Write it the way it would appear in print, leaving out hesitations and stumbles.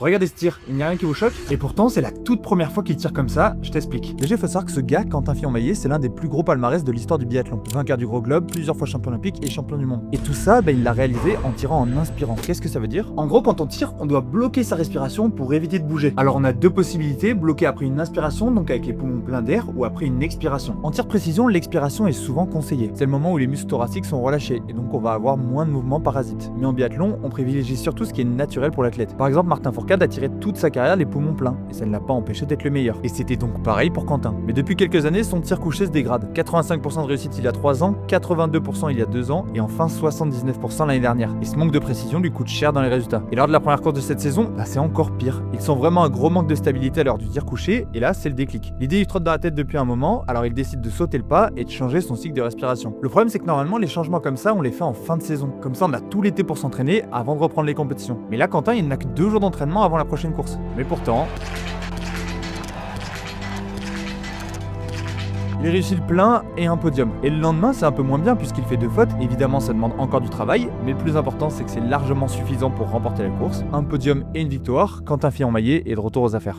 Regardez ce tir, il n'y a rien qui vous choque? Et pourtant, c'est la toute première fois qu'il tire comme ça, je t'explique. Déjà, il faut savoir que ce gars, Quentin Fillon-Maillet, c'est l'un des plus gros palmarès de l'histoire du biathlon. Vainqueur du Gros Globe, plusieurs fois champion olympique et champion du monde. Et tout ça, il l'a réalisé en tirant en inspirant. Qu'est-ce que ça veut dire? En gros, quand on tire, on doit bloquer sa respiration pour éviter de bouger. Alors on a deux possibilités, bloquer après une inspiration, donc avec les poumons pleins d'air, ou après une expiration. En tir précision, l'expiration est souvent conseillée. C'est le moment où les muscles thoraciques sont relâchés, et donc on va avoir moins de mouvements parasites. Mais en biathlon, on privilégie surtout ce qui est naturel pour l'athlète. Par exemple, Martin Fourcade a tiré toute sa carrière les poumons pleins, et ça ne l'a pas empêché d'être le meilleur. Et c'était donc pareil pour Quentin. Mais depuis quelques années, son tir couché se dégrade. 85% de réussite il y a 3 ans, 82% il y a 2 ans, et enfin 79% l'année dernière. Et ce manque de précision lui coûte cher dans les résultats. Et lors de la première course de cette saison, c'est encore pire. Ils sont vraiment un gros manque de stabilité à l'heure du tir couché, et là c'est le déclic. L'idée lui trotte dans la tête depuis un moment, alors il décide de sauter le pas et de changer son cycle de respiration. Le problème c'est que normalement les changements comme ça on les fait en fin de saison. Comme ça on a tout l'été pour s'entraîner avant de reprendre les compétitions. Mais là Quentin il n'a que 2 jours d'entraînement avant la prochaine course. Mais pourtant, il réussit le plein et un podium. Et le lendemain, c'est un peu moins bien puisqu'il fait 2 fautes. Évidemment, ça demande encore du travail, mais le plus important, c'est que c'est largement suffisant pour remporter la course. Un podium et une victoire. Quentin Fillon-Maillet est de retour aux affaires.